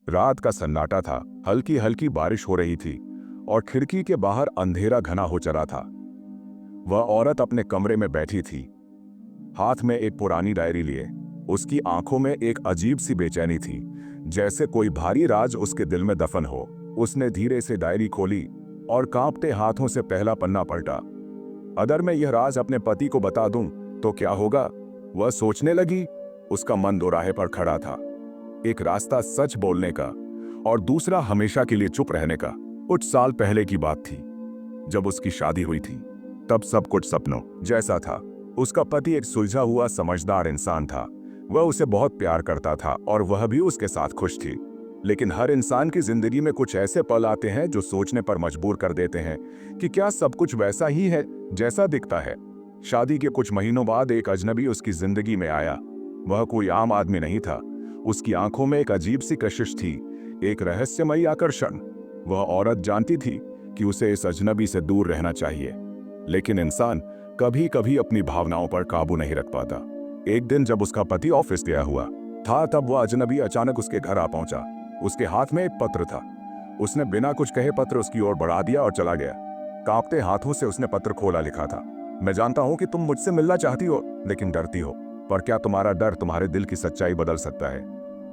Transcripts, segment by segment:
रात का सन्नाटा था, हल्की हल्की बारिश हो रही थी और खिड़की के बाहर अंधेरा घना हो चला था। वह औरत अपने कमरे में बैठी थी, हाथ में एक पुरानी डायरी लिए। उसकी आंखों में एक अजीब सी बेचैनी थी, जैसे कोई भारी राज उसके दिल में दफन हो। उसने धीरे से डायरी खोली और कांपते हाथों से पहला पन्ना पलटा। अगर मैं यह राज अपने पति को बता दूं तो क्या होगा, वह सोचने लगी। उसका मन दोराहे पर खड़ा था, एक रास्ता सच बोलने का और दूसरा हमेशा के लिए चुप रहने का। कुछ साल पहले की बात थी, जब उसकी शादी हुई थी। तब सब कुछ सपनों जैसा था। उसका पति एक सुलझा हुआ समझदार इंसान था। वह उसे बहुत प्यार करता था और वह भी उसके साथ खुश थी। लेकिन हर इंसान की जिंदगी में कुछ ऐसे पल आते हैं जो सोचने पर मजबूर कर देते हैं कि क्या सब कुछ वैसा ही है जैसा दिखता है। शादी के कुछ महीनों बाद एक अजनबी उसकी जिंदगी में आया। वह कोई आम आदमी नहीं था। उसकी आंखों में एक अजीब सी कशिश थी, एक रहस्यमयी आकर्षण। वह औरत जानती थी कि उसे इस अजनबी से दूर रहना चाहिए, लेकिन इंसान कभी कभी अपनी भावनाओं पर काबू नहीं रख पाता। एक दिन जब उसका पति ऑफिस गया हुआ था, तब वह अजनबी अचानक उसके घर आ पहुंचा। उसके हाथ में एक पत्र था। उसने बिना कुछ कहे पत्र उसकी ओर बढ़ा दिया और चला गया। कांपते हाथों से उसने पत्र खोला। लिखा था, मैं जानता हूं कि तुम मुझसे मिलना चाहती हो लेकिन डरती हो, पर क्या तुम्हारा डर तुम्हारे दिल की सच्चाई बदल सकता है।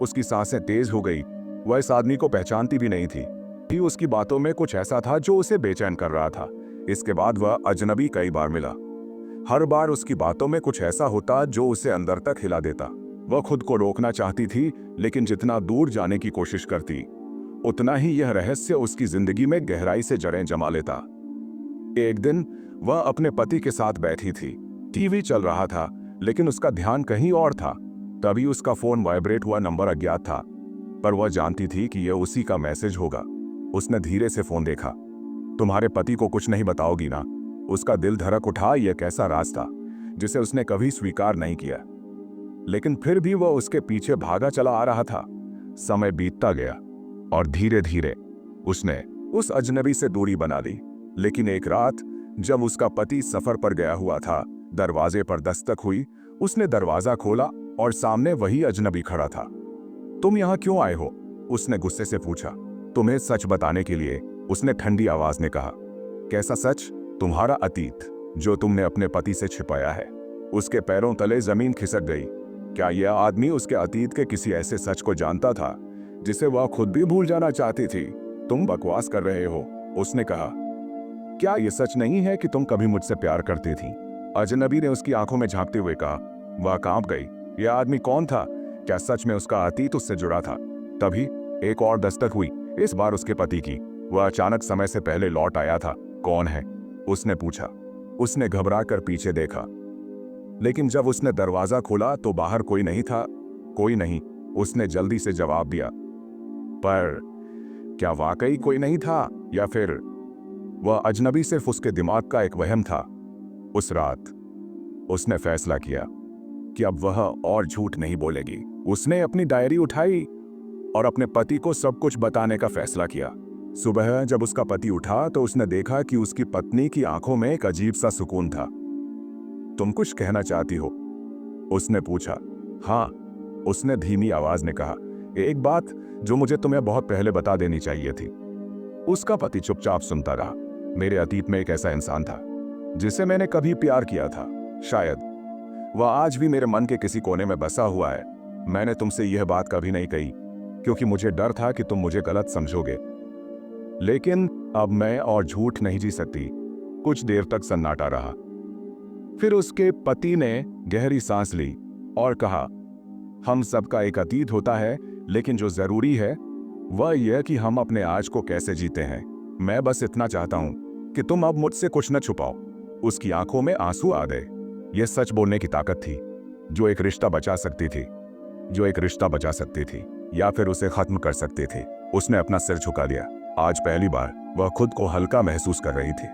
उसकी सांसें तेज हो गई। वह इस आदमी को पहचानती भी नहीं थी। भी उसकी बातों में कुछ ऐसा था जो उसे बेचैन कर रहा था। इसके बाद वह अजनबी कई बार मिला। हर बार उसकी बातों में कुछ ऐसा होता जो उसे अंदर तक हिला देता। वह खुद को रोकना चाहती थी, लेकिन जितना दूर जाने की कोशिश करती, उतना ही यह रहस्य उसकी जिंदगी में गहराई से जड़ें जमा लेता। एक दिन वह अपने पति के साथ बैठी थी। टीवी चल रहा था, लेकिन उसका ध्यान कहीं और था। तभी उसका फोन वाइब्रेट हुआ। नंबर अज्ञात था, पर वह जानती थी कि यह उसी का मैसेज होगा। उसने धीरे से फोन देखा। तुम्हारे पति को कुछ नहीं बताओगी ना? उसका दिल धड़क उठा। यह कैसा राज था जिसे उसने कभी स्वीकार नहीं किया, लेकिन फिर भी वह उसके पीछे भागा चला आ रहा था। समय बीतता गया और धीरे धीरे उसने उस अजनबी से दूरी बना ली। लेकिन एक रात जब उसका पति सफर पर गया हुआ था, दरवाजे पर दस्तक हुई। उसने दरवाजा खोला और सामने वही अजनबी खड़ा था। तुम यहां क्यों आए हो? उसने गुस्से से पूछा। तुम्हें सच बताने के लिए, उसने ठंडी आवाज में कहा। कैसा सच? तुम्हारा अतीत, जो तुमने अपने पति से छिपाया है। उसके पैरों तले जमीन खिसक गई। क्या यह आदमी उसके अतीत के किसी ऐसे सच को जानता था जिसे वह खुद भी भूल जाना चाहती थी? तुम बकवास कर रहे हो, उसने कहा। क्या यह सच नहीं है कि तुम कभी मुझसे प्यार करती थी? अजनबी ने उसकी आंखों में झांकते हुए कहा। वह कांप गई। यह आदमी कौन था? क्या सच में उसका अतीत उससे जुड़ा था? तभी एक और दस्तक हुई, इस बार उसके पति की। वह अचानक समय से पहले लौट आया था। कौन है? उसने पूछा। उसने घबरा कर पीछे देखा, लेकिन जब उसने दरवाजा खोला तो बाहर कोई नहीं था। कोई नहीं, उसने जल्दी से जवाब दिया। पर क्या वाकई कोई नहीं था, या फिर वह अजनबी सिर्फ उसके दिमाग का एक वहम था? उस रात उसने फैसला किया कि अब वह और झूठ नहीं बोलेगी। उसने अपनी डायरी उठाई और अपने पति को सब कुछ बताने का फैसला किया। सुबह जब उसका पति उठा तो उसने देखा कि उसकी पत्नी की आंखों में एक अजीब सा सुकून था। तुम कुछ कहना चाहती हो? उसने पूछा। हाँ, उसने धीमी आवाज में कहा। एक बात जो मुझे तुम्हें बहुत पहले बता देनी चाहिए थी। उसका पति चुपचाप सुनता रहा। मेरे अतीत में एक ऐसा इंसान था जिसे मैंने कभी प्यार किया था। शायद वह आज भी मेरे मन के किसी कोने में बसा हुआ है। मैंने तुमसे यह बात कभी नहीं कही क्योंकि मुझे डर था कि तुम मुझे गलत समझोगे, लेकिन अब मैं और झूठ नहीं जी सकती। कुछ देर तक सन्नाटा रहा। फिर उसके पति ने गहरी सांस ली और कहा, हम सबका एक अतीत होता है, लेकिन जो जरूरी है वह यह कि हम अपने आज को कैसे जीते हैं। मैं बस इतना चाहता हूं कि तुम अब मुझसे कुछ न छुपाओ। उसकी आंखों में आंसू आ गए। यह सच बोलने की ताकत थी जो एक रिश्ता बचा सकती थी, या फिर उसे खत्म कर सकती थी। उसने अपना सिर झुका दिया। आज पहली बार वह खुद को हल्का महसूस कर रही थी।